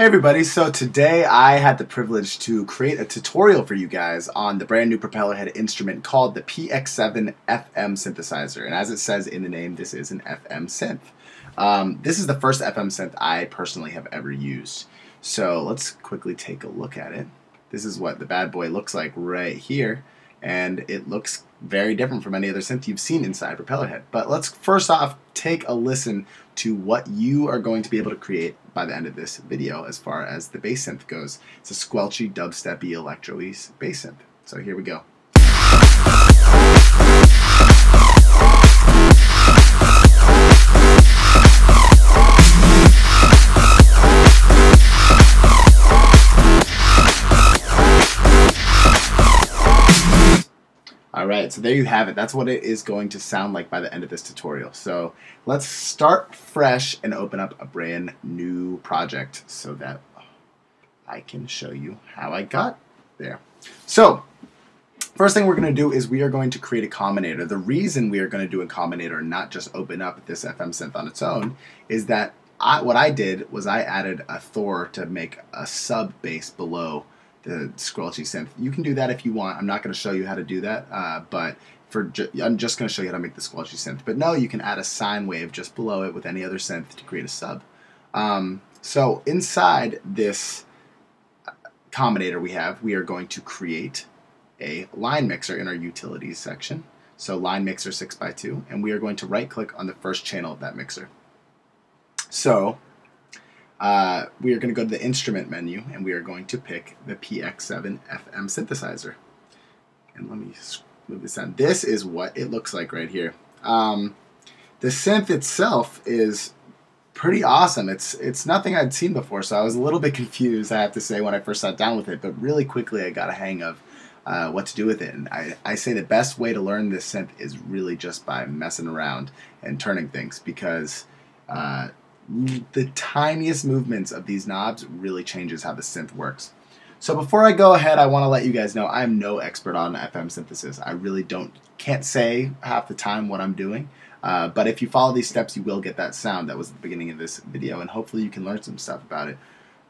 Hey everybody, so today I had the privilege to create a tutorial for you guys on the brand new propeller head instrument called the PX7 FM Synthesizer. And as it says in the name, this is an FM synth. This is the first FM synth I personally have ever used. So let's quickly take a look at it. This is what the bad boy looks like right here. And it looks very different from any other synth you've seen inside Propellerhead. But let's first off take a listen to what you are going to be able to create by the end of this video as far as the bass synth goes. It's a Squelchy Dubstep-y Electro-y bass synth. So here we go. Alright, so there you have it. That's what it is going to sound like by the end of this tutorial. So let's start fresh and open up a brand new project so that I can show you how I got there. So first thing we're going to do is we are going to create a Combinator. The reason we are going to do a Combinator and not just open up this FM synth on its own is that what I did was I added a Thor to make a sub bass below the Squelchy synth. You can do that if you want. I'm not going to show you how to do that, but I'm just going to show you how to make the Squelchy synth. But no, you can add a sine wave just below it with any other synth to create a sub. So inside this Combinator we are going to create a line mixer in our utilities section. So line mixer 6x2, and we are going to right click on the first channel of that mixer. So we are going to go to the instrument menu and we are going to pick the PX7 FM Synthesizer. And let me move this down. This is what it looks like right here. The synth itself is pretty awesome. It's nothing I'd seen before, so I was a little bit confused, I have to say, when I first sat down with it, but really quickly I got a hang of what to do with it. And I say the best way to learn this synth is really just by messing around and turning things, because the tiniest movements of these knobs really changes how the synth works. So before I go ahead, I want to let you guys know I'm no expert on FM synthesis. I really can't say half the time what I'm doing, but if you follow these steps, you will get that sound that was at the beginning of this video, and hopefully you can learn some stuff about it.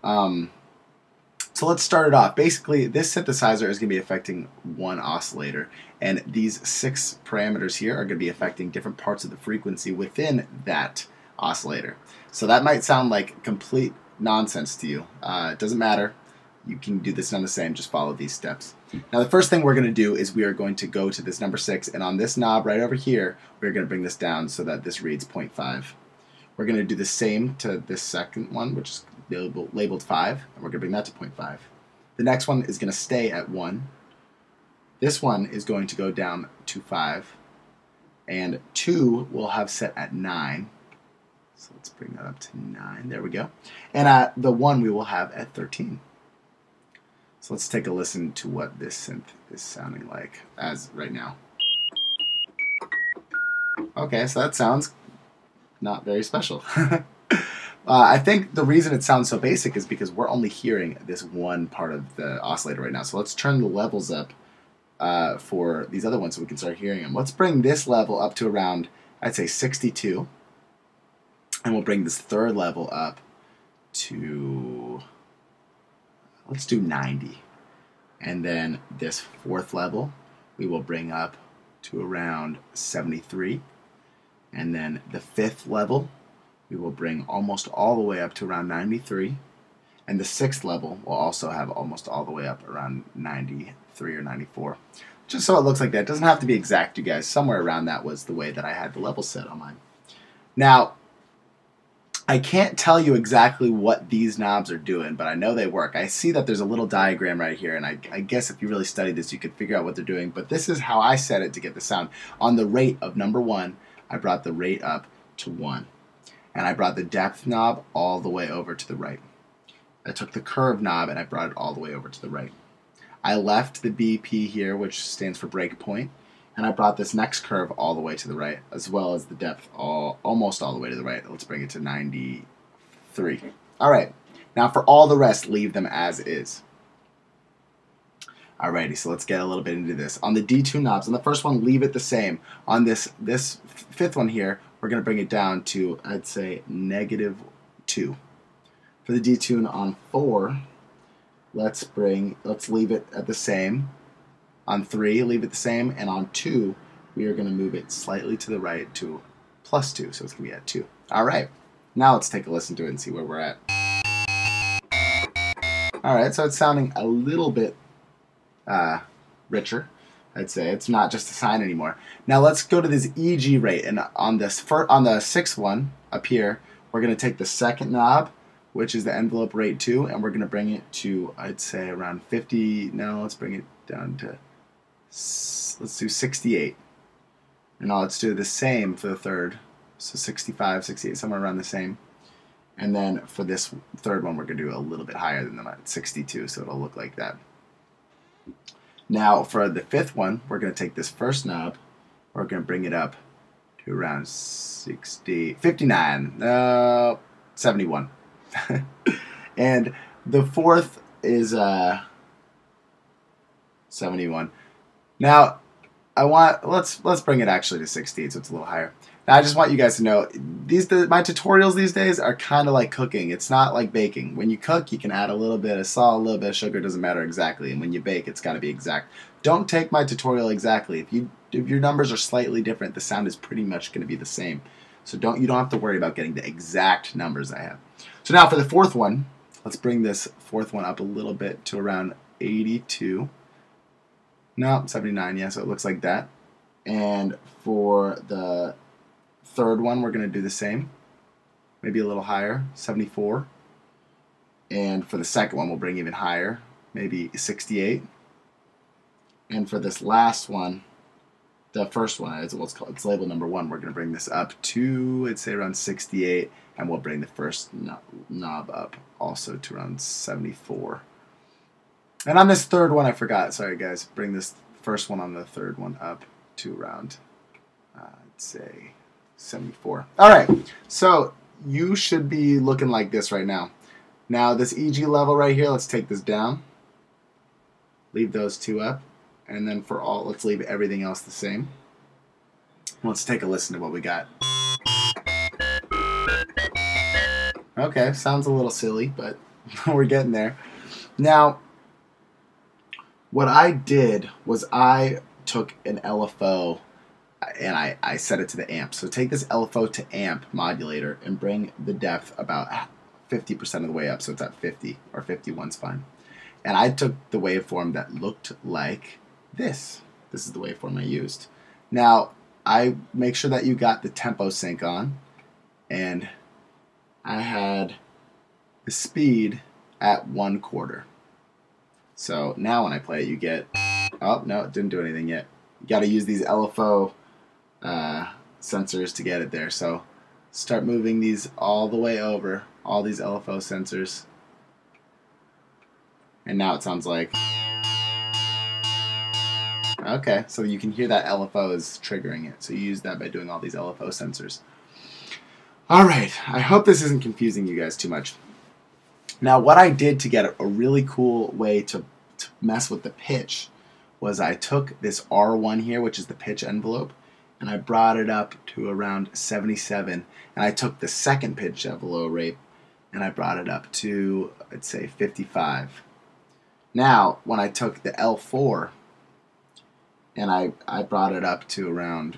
So let's start it off. Basically, this synthesizer is going to be affecting one oscillator, and these 6 parameters here are going to be affecting different parts of the frequency within that oscillator. So that might sound like complete nonsense to you. It doesn't matter. You can do this none the same. Just follow these steps. Now the first thing we're going to do is we are going to go to this number 6, and on this knob right over here, we're going to bring this down so that this reads 0.5. We're going to do the same to this second one, which is labeled 5, and we're going to bring that to 0.5. The next one is going to stay at 1. This one is going to go down to 5, and 2 we'll have set at 9. So let's bring that up to 9. There we go. And the 1 we will have at 13. So let's take a listen to what this synth is sounding like as right now. Okay, so that sounds not very special. I think the reason it sounds so basic is because we're only hearing this one part of the oscillator right now. So let's turn the levels up for these other ones so we can start hearing them. Let's bring this level up to around, I'd say, 62. And we'll bring this third level up to, let's do 90. And then this fourth level we will bring up to around 73. And then the fifth level we will bring almost all the way up to around 93. And the sixth level will also have almost all the way up around 93 or 94. Just so it looks like that. It doesn't have to be exact, you guys. Somewhere around that was the way that I had the level set on mine. Now, I can't tell you exactly what these knobs are doing, but I know they work. I see that there's a little diagram right here, and I guess if you really study this, you could figure out what they're doing. But this is how I set it to get the sound. On the rate of number 1, I brought the rate up to 1. And I brought the depth knob all the way over to the right. I took the curve knob and I brought it all the way over to the right. I left the BP here, which stands for breakpoint, and I brought this next curve all the way to the right, as well as the depth almost all the way to the right. Let's bring it to 93. Alright, now for all the rest, leave them as is. Alrighty, so let's get a little bit into this. On the D2 knobs, on the first one, leave it the same. On this fifth one here, we're going to bring it down to, I'd say, -2. For For the detune on 4, let's leave it at the same. On 3, leave it the same, and on 2, we are going to move it slightly to the right to +2, so it's going to be at 2. All right, now let's take a listen to it and see where we're at. All right, so it's sounding a little bit richer, I'd say. It's not just a sine anymore. Now let's go to this EG rate, and on the 6th one up here, we're going to take the second knob, which is the envelope rate 2, and we're going to bring it to, I'd say, around 50. No, let's bring it down to, let's do 68. And now let's do the same for the third. So 65, 68, somewhere around the same. And then for this third one, we're going to do a little bit higher than that, 62, so it'll look like that. Now for the 5th one, we're going to take this first knob, we're going to bring it up to around 59, 71. And the 4th is 71. Now let's bring it actually to 68, so it's a little higher. Now I just want you guys to know my tutorials these days are kind of like cooking. It's not like baking. When you cook, you can add a little bit of salt, a little bit of sugar, it doesn't matter exactly. And when you bake, it's got to be exact. Don't take my tutorial exactly. If your numbers are slightly different, the sound is pretty much going to be the same. So you don't have to worry about getting the exact numbers I have. So now for the 4th one, let's bring this 4th one up a little bit to around 82. No, 79, yeah, so it looks like that. And for the 3rd one, we're going to do the same. Maybe a little higher, 74. And for the 2nd one, we'll bring even higher, maybe 68. And for this last one, the first one, it's labeled number 1, we're going to bring this up to, I'd say, around 68. And we'll bring the first knob up also to around 74. And on this 3rd one, I forgot. Sorry, guys. Bring this first one on the 3rd one up to around, I'd say, 74. All right. So you should be looking like this right now. Now, this EG level right here, let's take this down. Leave those 2 up. And then let's leave everything else the same. Let's take a listen to what we got. Okay, sounds a little silly, but we're getting there. Now, what I did was I took an LFO and I set it to the amp. So take this LFO to amp modulator and bring the depth about 50% of the way up, so it's at 50, or 51's fine. And I took the waveform that looked like this. This is the waveform I used. Now, I make sure that you got the tempo sync on, and I had the speed at 1/4. So now when I play it, you get, oh no, it didn't do anything yet. You got to use these LFO sensors to get it there. So start moving these all the way over, all these LFO sensors. And now it sounds like, okay, so you can hear that LFO is triggering it. So you use that by doing all these LFO sensors. All right, I hope this isn't confusing you guys too much. Now, what I did to get a really cool way to mess with the pitch was I took this R1 here, which is the pitch envelope, and I brought it up to around 77. And I took the second pitch envelope rate, and I brought it up to, I'd say, 55. Now, when I took the L4, and I brought it up to around,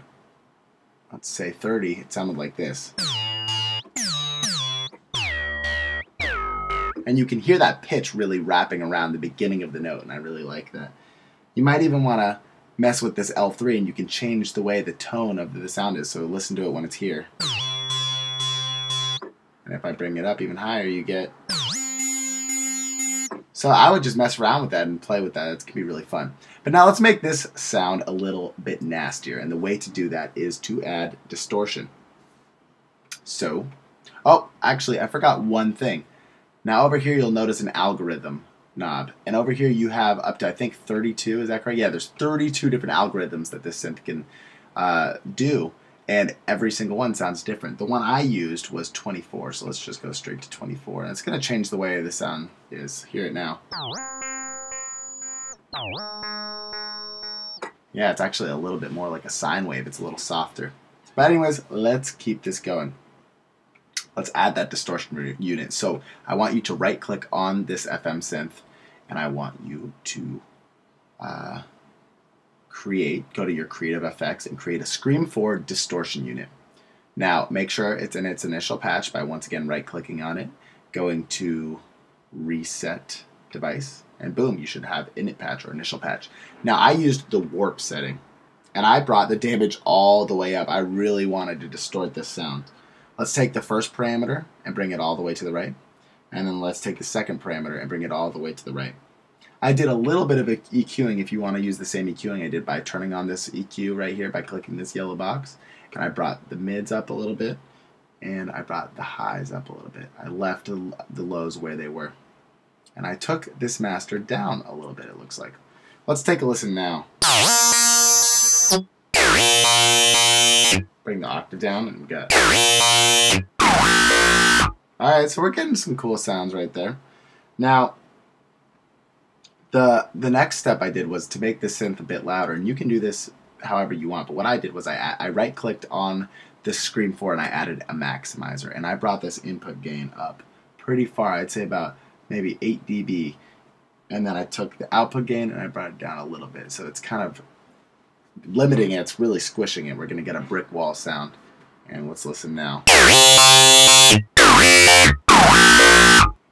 let's say, 30, it sounded like this. And you can hear that pitch really wrapping around the beginning of the note, and I really like that. You might even want to mess with this L3, and you can change the way the tone of the sound is, so listen to it when it's here. And if I bring it up even higher, you get... So I would just mess around with that and play with that. It can be really fun. But now let's make this sound a little bit nastier, and the way to do that is to add distortion. So, oh, actually, I forgot one thing. Now over here you'll notice an algorithm knob, and over here you have up to, I think, 32, is that correct? Yeah, there's 32 different algorithms that this synth can do, and every single one sounds different. The one I used was 24, so let's just go straight to 24, and it's going to change the way the sound is. Hear it now. Yeah, it's actually a little bit more like a sine wave. It's a little softer. But anyways, let's keep this going. let's add that distortion unit. So I want you to right click on this FM synth, and I want you to go to your creative effects and create a Scream 4 distortion unit. Now make sure it's in its initial patch by once again right clicking on it, going to reset device, and boom, you should have init patch or initial patch. Now I used the warp setting, and I brought the damage all the way up. I really wanted to distort this sound. Let's take the first parameter and bring it all the way to the right, and then let's take the second parameter and bring it all the way to the right. I did a little bit of EQing if you want to use the same EQing I did by turning on this EQ right here by clicking this yellow box, and I brought the mids up a little bit, and I brought the highs up a little bit. I left the lows where they were. And I took this master down a little bit, it looks like. Let's take a listen now. Bring the octave down and we got... Alright, so we're getting some cool sounds right there. Now, the next step I did was to make the synth a bit louder, and you can do this however you want, but what I did was I right-clicked on this Scream 4 and I added a maximizer, and I brought this input gain up pretty far. I'd say about maybe 8 dB, and then I took the output gain and I brought it down a little bit, so it's kind of limiting it, it's really squishing it. We're going to get a brick wall sound, and let's listen now.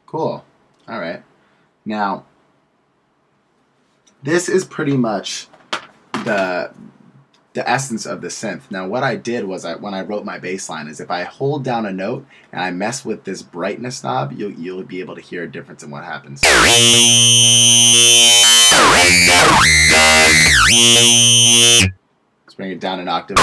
Cool. Alright, now this is pretty much the essence of the synth. Now what I did was when I wrote my bass line is if I hold down a note and I mess with this brightness knob, you'll be able to hear a difference in what happens. Let's bring it down an octave.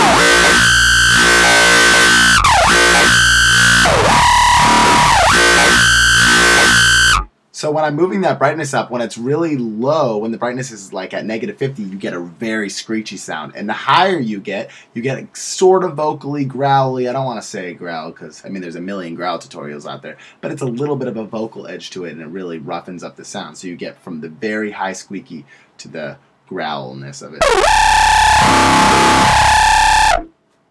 So when I'm moving that brightness up, when it's really low, when the brightness is like at -50, you get a very screechy sound. And the higher you get sort of vocally growly. I don't want to say growl because, I mean, there's a million growl tutorials out there. But it's a little bit of a vocal edge to it, and it really roughens up the sound. So you get from the very high squeaky to the growlness of it.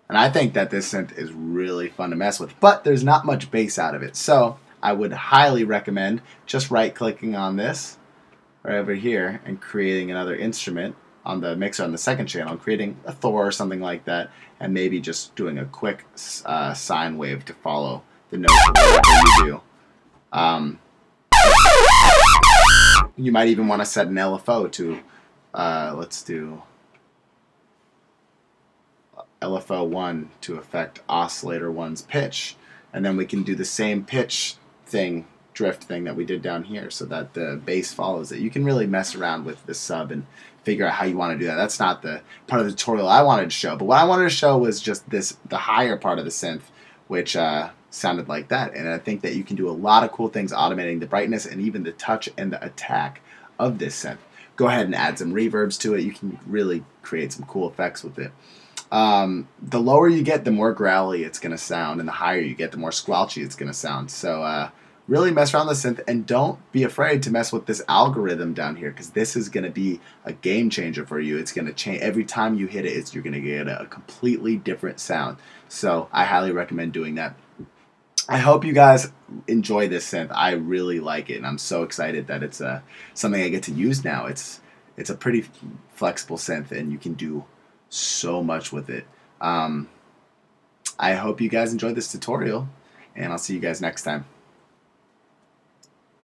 And I think that this synth is really fun to mess with. But there's not much bass out of it. So I would highly recommend just right-clicking on this right over here and creating another instrument on the mixer on the second channel, creating a Thor or something like that, and maybe just doing a quick sine wave to follow the notes of whatever you do. You might even want to set an LFO to, let's do LFO 1 to affect oscillator 1's pitch, and then we can do the same pitch drift thing that we did down here so that the bass follows it. You can really mess around with the sub and figure out how you want to do that. That's not the part of the tutorial I wanted to show, but what I wanted to show was just the higher part of the synth, which sounded like that. And I think that you can do a lot of cool things automating the brightness and even the touch and the attack of this synth. Go ahead and add some reverbs to it. You can really create some cool effects with it. The lower you get, the more growly it's going to sound, and the higher you get, the more squelchy it's going to sound. So really mess around with the synth, and don't be afraid to mess with this algorithm down here, because this is going to be a game changer for you. It's going to change every time you hit it. You're going to get a completely different sound. So I highly recommend doing that. I hope you guys enjoy this synth. I really like it, and I'm so excited that it's something I get to use now. It's a pretty flexible synth, and you can do so much with it. I hope you guys enjoyed this tutorial, and I'll see you guys next time.